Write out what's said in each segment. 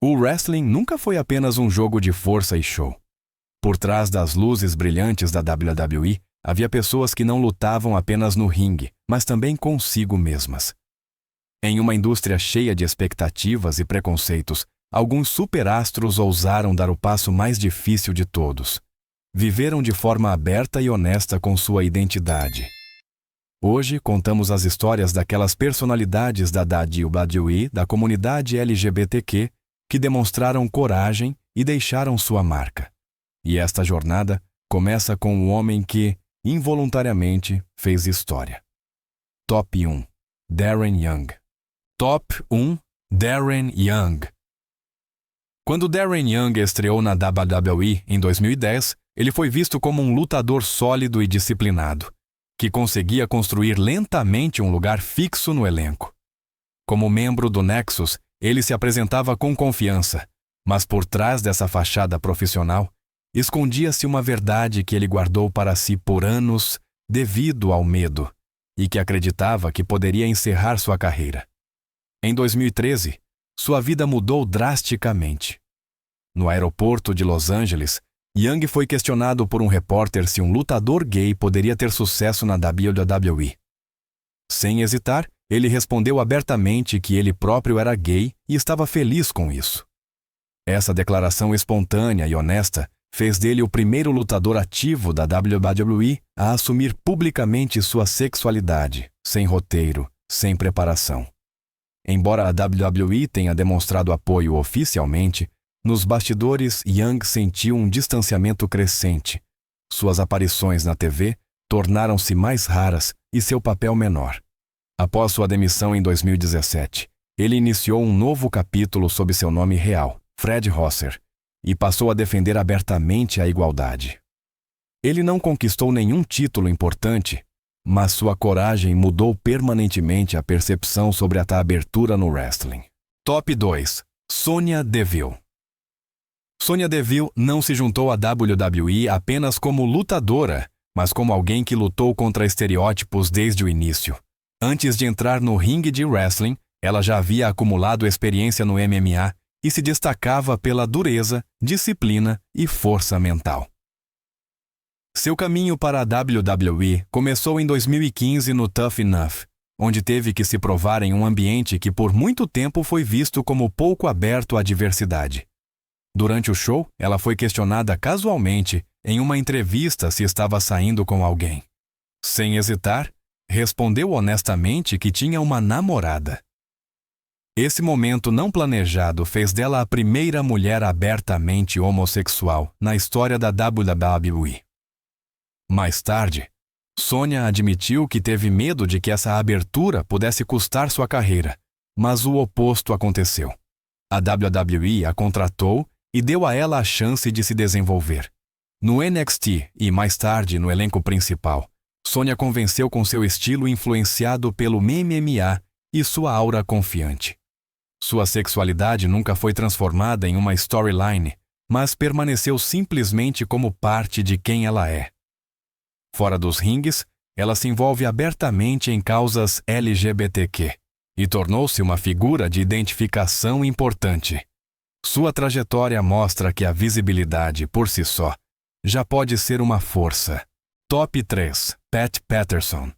O wrestling nunca foi apenas um jogo de força e show. Por trás das luzes brilhantes da WWE, havia pessoas que não lutavam apenas no ringue, mas também consigo mesmas. Em uma indústria cheia de expectativas e preconceitos, alguns superastros ousaram dar o passo mais difícil de todos. Viveram de forma aberta e honesta com sua identidade. Hoje, contamos as histórias daquelas personalidades da WWE, da comunidade LGBTQ, que demonstraram coragem e deixaram sua marca. E esta jornada começa com um homem que, involuntariamente, fez história. Top 1. Darren Young. Top 1. Darren Young. Quando Darren Young estreou na WWE em 2010, ele foi visto como um lutador sólido e disciplinado, que conseguia construir lentamente um lugar fixo no elenco. Como membro do Nexus, ele se apresentava com confiança, mas por trás dessa fachada profissional, escondia-se uma verdade que ele guardou para si por anos devido ao medo, e que acreditava que poderia encerrar sua carreira. Em 2013, sua vida mudou drasticamente. No aeroporto de Los Angeles, Young foi questionado por um repórter se um lutador gay poderia ter sucesso na WWE. Sem hesitar, ele respondeu abertamente que ele próprio era gay e estava feliz com isso. Essa declaração espontânea e honesta fez dele o primeiro lutador ativo da WWE a assumir publicamente sua sexualidade, sem roteiro, sem preparação. Embora a WWE tenha demonstrado apoio oficialmente, nos bastidores Young sentiu um distanciamento crescente. Suas aparições na TV tornaram-se mais raras e seu papel menor. Após sua demissão em 2017, ele iniciou um novo capítulo sob seu nome real, Fred Rosser, e passou a defender abertamente a igualdade. Ele não conquistou nenhum título importante, mas sua coragem mudou permanentemente a percepção sobre a abertura no wrestling. Top 2. Sonya Deville. Sonya Deville não se juntou à WWE apenas como lutadora, mas como alguém que lutou contra estereótipos desde o início. Antes de entrar no ringue de wrestling, ela já havia acumulado experiência no MMA e se destacava pela dureza, disciplina e força mental. Seu caminho para a WWE começou em 2015 no Tough Enough, onde teve que se provar em um ambiente que por muito tempo foi visto como pouco aberto à diversidade. Durante o show, ela foi questionada casualmente em uma entrevista se estava saindo com alguém. Sem hesitar, respondeu honestamente que tinha uma namorada. Esse momento não planejado fez dela a primeira mulher abertamente homossexual na história da WWE. Mais tarde, Sonya admitiu que teve medo de que essa abertura pudesse custar sua carreira, mas o oposto aconteceu. A WWE a contratou e deu a ela a chance de se desenvolver. No NXT e mais tarde no elenco principal, Sonya convenceu com seu estilo influenciado pelo MMA e sua aura confiante. Sua sexualidade nunca foi transformada em uma storyline, mas permaneceu simplesmente como parte de quem ela é. Fora dos ringues, ela se envolve abertamente em causas LGBTQ e tornou-se uma figura de identificação importante. Sua trajetória mostra que a visibilidade, por si só, já pode ser uma força. Top 3. Pat Patterson.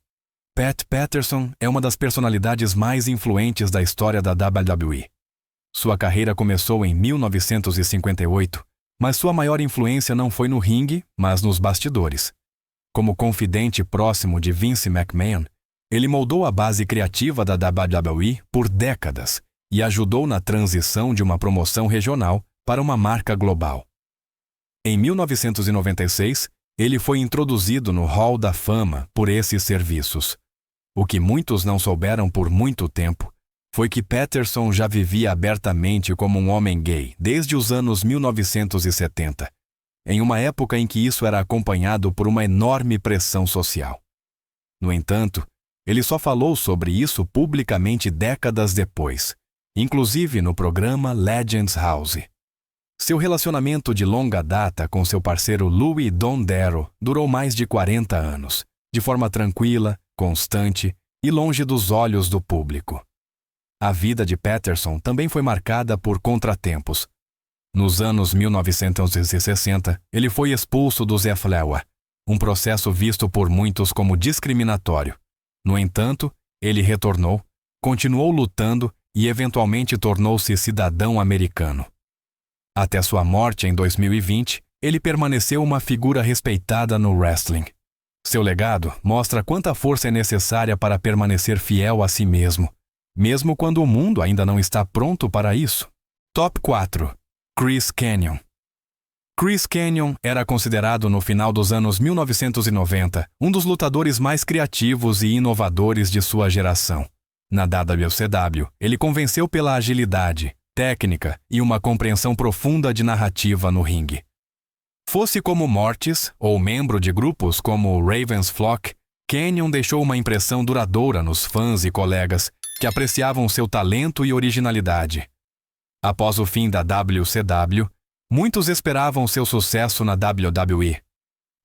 Pat Patterson é uma das personalidades mais influentes da história da WWE. Sua carreira começou em 1958, mas sua maior influência não foi no ringue, mas nos bastidores. Como confidente próximo de Vince McMahon, ele moldou a base criativa da WWE por décadas e ajudou na transição de uma promoção regional para uma marca global. Em 1996, ele foi introduzido no Hall da Fama por esses serviços. O que muitos não souberam por muito tempo foi que Patterson já vivia abertamente como um homem gay desde os anos 1970, em uma época em que isso era acompanhado por uma enorme pressão social. No entanto, ele só falou sobre isso publicamente décadas depois, inclusive no programa Legends House. Seu relacionamento de longa data com seu parceiro Louis Don Darrow durou mais de 40 anos, de forma tranquila, constante e longe dos olhos do público. A vida de Patterson também foi marcada por contratempos. Nos anos 1960, ele foi expulso do Zeflewa, um processo visto por muitos como discriminatório. No entanto, ele retornou, continuou lutando e eventualmente tornou-se cidadão americano. Até sua morte em 2020, ele permaneceu uma figura respeitada no wrestling. Seu legado mostra quanta força é necessária para permanecer fiel a si mesmo quando o mundo ainda não está pronto para isso. Top 4. Chris Kanyon. Chris Kanyon era considerado no final dos anos 1990 um dos lutadores mais criativos e inovadores de sua geração. Na WCW, ele convenceu pela agilidade, técnica e uma compreensão profunda de narrativa no ringue. Fosse como Mortis ou membro de grupos como Raven's Flock, Kanyon deixou uma impressão duradoura nos fãs e colegas que apreciavam seu talento e originalidade. Após o fim da WCW, muitos esperavam seu sucesso na WWE.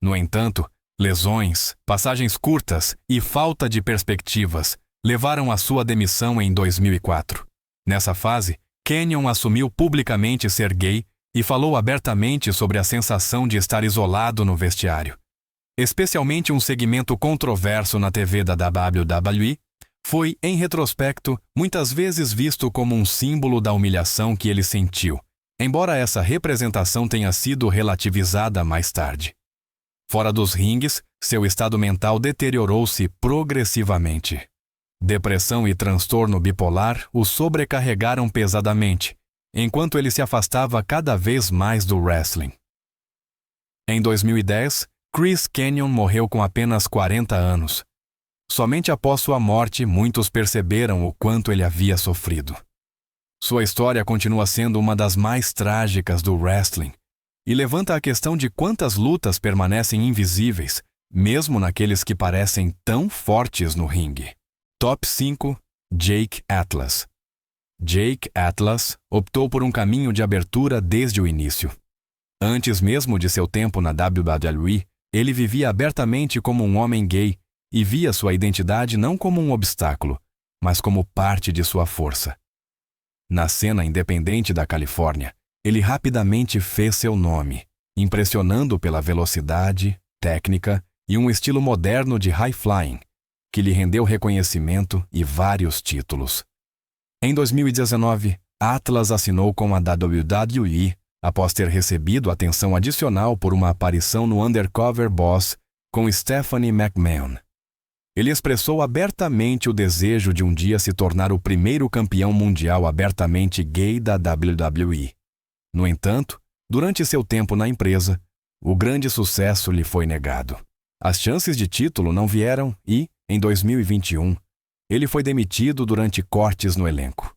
No entanto, lesões, passagens curtas e falta de perspectivas levaram à sua demissão em 2004. Nessa fase, Kanyon assumiu publicamente ser gay e falou abertamente sobre a sensação de estar isolado no vestiário. Especialmente um segmento controverso na TV da WWE, foi, em retrospecto, muitas vezes visto como um símbolo da humilhação que ele sentiu, embora essa representação tenha sido relativizada mais tarde. Fora dos ringues, seu estado mental deteriorou-se progressivamente. Depressão e transtorno bipolar o sobrecarregaram pesadamente, enquanto ele se afastava cada vez mais do wrestling. Em 2010, Chris Kanyon morreu com apenas 40 anos. Somente após sua morte, muitos perceberam o quanto ele havia sofrido. Sua história continua sendo uma das mais trágicas do wrestling e levanta a questão de quantas lutas permanecem invisíveis, mesmo naqueles que parecem tão fortes no ringue. Top 5. Jake Atlas. Jake Atlas optou por um caminho de abertura desde o início. Antes mesmo de seu tempo na WWE, ele vivia abertamente como um homem gay e via sua identidade não como um obstáculo, mas como parte de sua força. Na cena independente da Califórnia, ele rapidamente fez seu nome, impressionando pela velocidade, técnica e um estilo moderno de high flying, que lhe rendeu reconhecimento e vários títulos. Em 2019, Atlas assinou com a WWE após ter recebido atenção adicional por uma aparição no Undercover Boss com Stephanie McMahon. Ele expressou abertamente o desejo de um dia se tornar o primeiro campeão mundial abertamente gay da WWE. No entanto, durante seu tempo na empresa, o grande sucesso lhe foi negado. As chances de título não vieram e, em 2021, ele foi demitido durante cortes no elenco.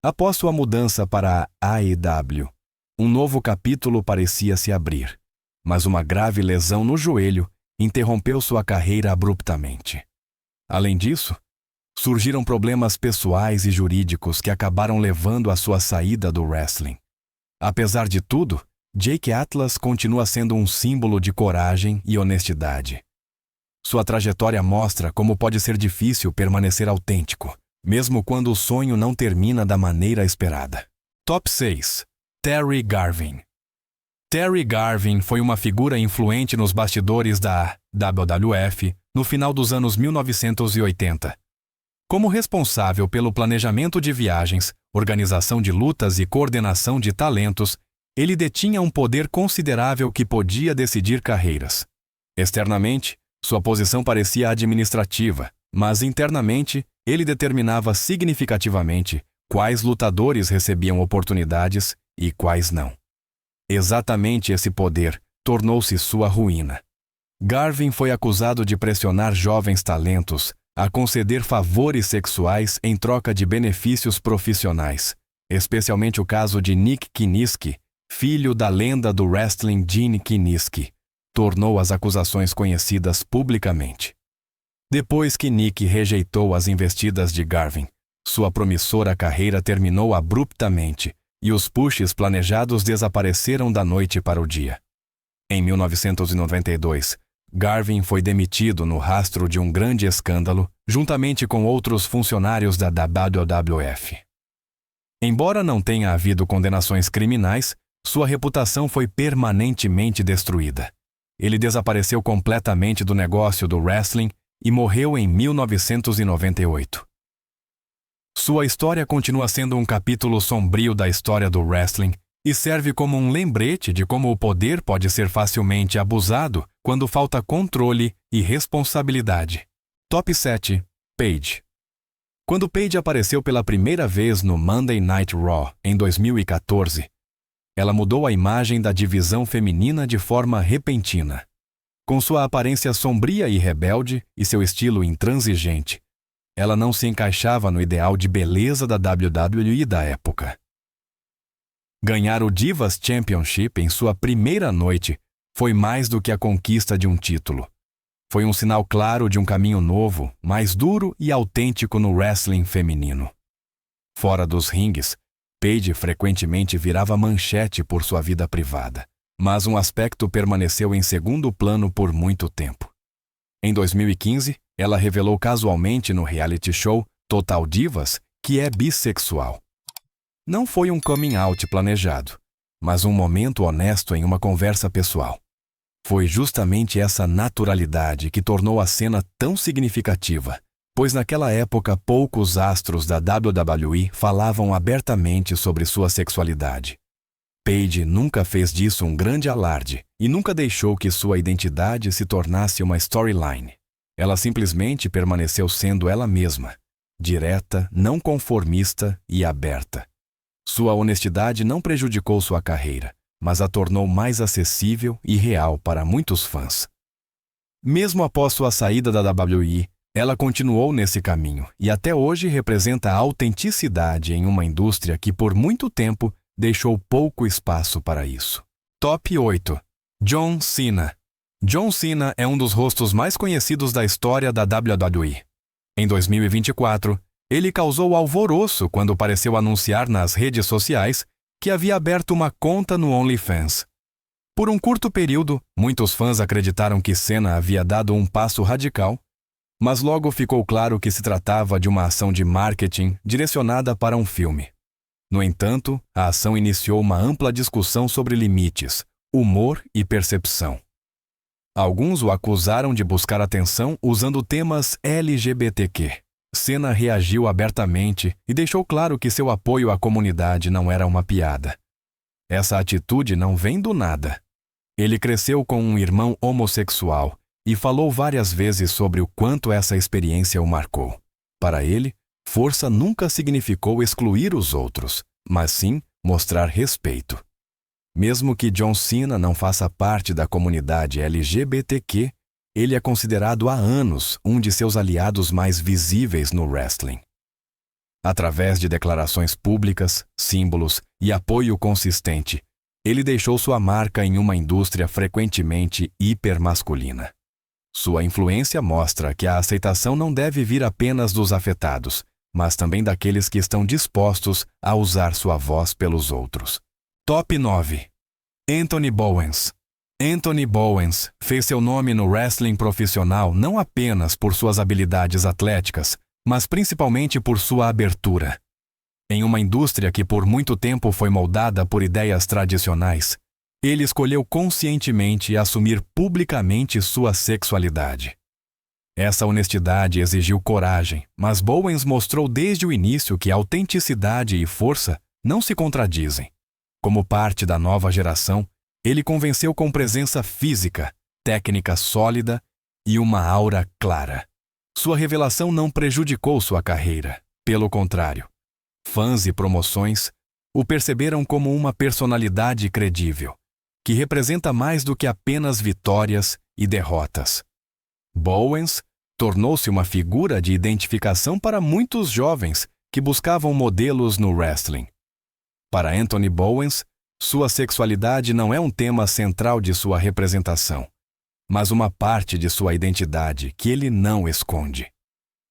Após sua mudança para a AEW, um novo capítulo parecia se abrir, mas uma grave lesão no joelho interrompeu sua carreira abruptamente. Além disso, surgiram problemas pessoais e jurídicos que acabaram levando à sua saída do wrestling. Apesar de tudo, Jake Atlas continua sendo um símbolo de coragem e honestidade. Sua trajetória mostra como pode ser difícil permanecer autêntico, mesmo quando o sonho não termina da maneira esperada. Top 6. Terry Garvin. Terry Garvin foi uma figura influente nos bastidores da WWF no final dos anos 1980. Como responsável pelo planejamento de viagens, organização de lutas e coordenação de talentos, ele detinha um poder considerável que podia decidir carreiras. Externamente, sua posição parecia administrativa, mas internamente, ele determinava significativamente quais lutadores recebiam oportunidades e quais não. Exatamente esse poder tornou-se sua ruína. Garvin foi acusado de pressionar jovens talentos a conceder favores sexuais em troca de benefícios profissionais, especialmente o caso de Nick Kiniski, filho da lenda do wrestling Gene Kiniski, tornou as acusações conhecidas publicamente. Depois que Nick rejeitou as investidas de Garvin, sua promissora carreira terminou abruptamente e os pushes planejados desapareceram da noite para o dia. Em 1992, Garvin foi demitido no rastro de um grande escândalo, juntamente com outros funcionários da WWF. Embora não tenha havido condenações criminais, sua reputação foi permanentemente destruída. Ele desapareceu completamente do negócio do wrestling e morreu em 1998. Sua história continua sendo um capítulo sombrio da história do wrestling e serve como um lembrete de como o poder pode ser facilmente abusado quando falta controle e responsabilidade. Top 7. Paige. Quando Paige apareceu pela primeira vez no Monday Night Raw em 2014, ela mudou a imagem da divisão feminina de forma repentina. Com sua aparência sombria e rebelde e seu estilo intransigente, ela não se encaixava no ideal de beleza da WWE da época. Ganhar o Divas Championship em sua primeira noite foi mais do que a conquista de um título. Foi um sinal claro de um caminho novo, mais duro e autêntico no wrestling feminino. Fora dos ringues, Paige frequentemente virava manchete por sua vida privada, mas um aspecto permaneceu em segundo plano por muito tempo. Em 2015, ela revelou casualmente no reality show Total Divas que é bissexual. Não foi um coming out planejado, mas um momento honesto em uma conversa pessoal. Foi justamente essa naturalidade que tornou a cena tão significativa, pois naquela época poucos astros da WWE falavam abertamente sobre sua sexualidade. Paige nunca fez disso um grande alarde e nunca deixou que sua identidade se tornasse uma storyline. Ela simplesmente permaneceu sendo ela mesma, direta, não conformista e aberta. Sua honestidade não prejudicou sua carreira, mas a tornou mais acessível e real para muitos fãs. Mesmo após sua saída da WWE, ela continuou nesse caminho e até hoje representa a autenticidade em uma indústria que por muito tempo deixou pouco espaço para isso. Top 8. John Cena. John Cena é um dos rostos mais conhecidos da história da WWE. Em 2024, ele causou alvoroço quando pareceu anunciar nas redes sociais que havia aberto uma conta no OnlyFans. Por um curto período, muitos fãs acreditaram que Cena havia dado um passo radical, mas logo ficou claro que se tratava de uma ação de marketing direcionada para um filme. No entanto, a ação iniciou uma ampla discussão sobre limites, humor e percepção. Alguns o acusaram de buscar atenção usando temas LGBTQ. Cena reagiu abertamente e deixou claro que seu apoio à comunidade não era uma piada. Essa atitude não vem do nada. Ele cresceu com um irmão homossexual e falou várias vezes sobre o quanto essa experiência o marcou. Para ele, força nunca significou excluir os outros, mas sim mostrar respeito. Mesmo que John Cena não faça parte da comunidade LGBTQ, ele é considerado há anos um de seus aliados mais visíveis no wrestling. Através de declarações públicas, símbolos e apoio consistente, ele deixou sua marca em uma indústria frequentemente hipermasculina. Sua influência mostra que a aceitação não deve vir apenas dos afetados, mas também daqueles que estão dispostos a usar sua voz pelos outros. Top 9. Anthony Bowens. Anthony Bowens fez seu nome no wrestling profissional não apenas por suas habilidades atléticas, mas principalmente por sua abertura. Em uma indústria que por muito tempo foi moldada por ideias tradicionais, ele escolheu conscientemente assumir publicamente sua sexualidade. Essa honestidade exigiu coragem, mas Bowens mostrou desde o início que autenticidade e força não se contradizem. Como parte da nova geração, ele convenceu com presença física, técnica sólida e uma aura clara. Sua revelação não prejudicou sua carreira, pelo contrário. Fãs e promoções o perceberam como uma personalidade credível, que representa mais do que apenas vitórias e derrotas. Bowens tornou-se uma figura de identificação para muitos jovens que buscavam modelos no wrestling. Para Anthony Bowens, sua sexualidade não é um tema central de sua representação, mas uma parte de sua identidade que ele não esconde.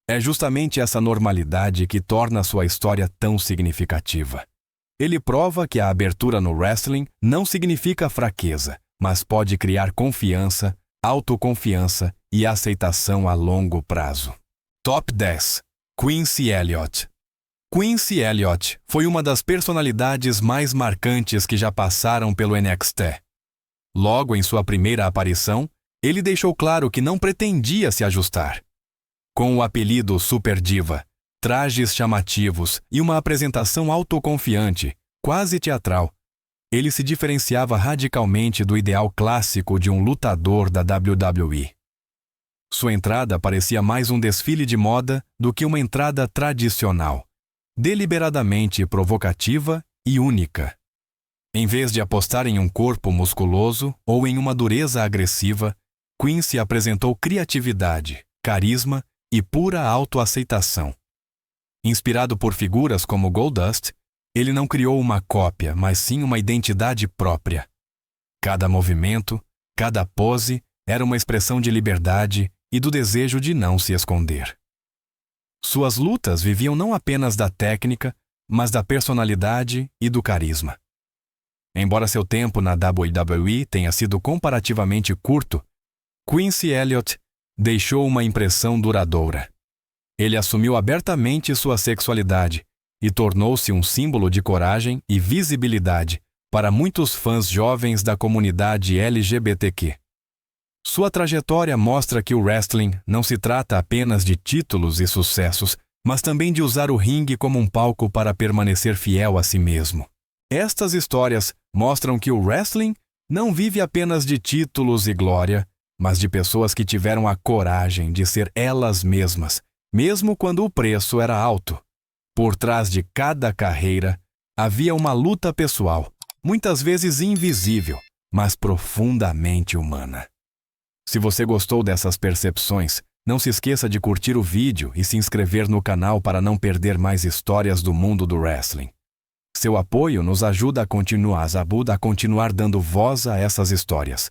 É justamente essa normalidade que torna sua história tão significativa. Ele prova que a abertura no wrestling não significa fraqueza, mas pode criar confiança, autoconfiança e aceitação a longo prazo. Top 10. Quincy Elliott. Quincy Elliott foi uma das personalidades mais marcantes que já passaram pelo NXT. Logo em sua primeira aparição, ele deixou claro que não pretendia se ajustar. Com o apelido Super Diva, trajes chamativos e uma apresentação autoconfiante, quase teatral, ele se diferenciava radicalmente do ideal clássico de um lutador da WWE. Sua entrada parecia mais um desfile de moda do que uma entrada tradicional, deliberadamente provocativa e única. Em vez de apostar em um corpo musculoso ou em uma dureza agressiva, Quincy apresentou criatividade, carisma e pura autoaceitação. Inspirado por figuras como Goldust, ele não criou uma cópia, mas sim uma identidade própria. Cada movimento, cada pose era uma expressão de liberdade e do desejo de não se esconder. Suas lutas viviam não apenas da técnica, mas da personalidade e do carisma. Embora seu tempo na WWE tenha sido comparativamente curto, Quincy Elliott deixou uma impressão duradoura. Ele assumiu abertamente sua sexualidade e tornou-se um símbolo de coragem e visibilidade para muitos fãs jovens da comunidade LGBTQ. Sua trajetória mostra que o wrestling não se trata apenas de títulos e sucessos, mas também de usar o ringue como um palco para permanecer fiel a si mesmo. Estas histórias mostram que o wrestling não vive apenas de títulos e glória, mas de pessoas que tiveram a coragem de ser elas mesmas, mesmo quando o preço era alto. Por trás de cada carreira, havia uma luta pessoal, muitas vezes invisível, mas profundamente humana. Se você gostou dessas percepções, não se esqueça de curtir o vídeo e se inscrever no canal para não perder mais histórias do mundo do wrestling. Seu apoio nos ajuda a continuar dando voz a essas histórias.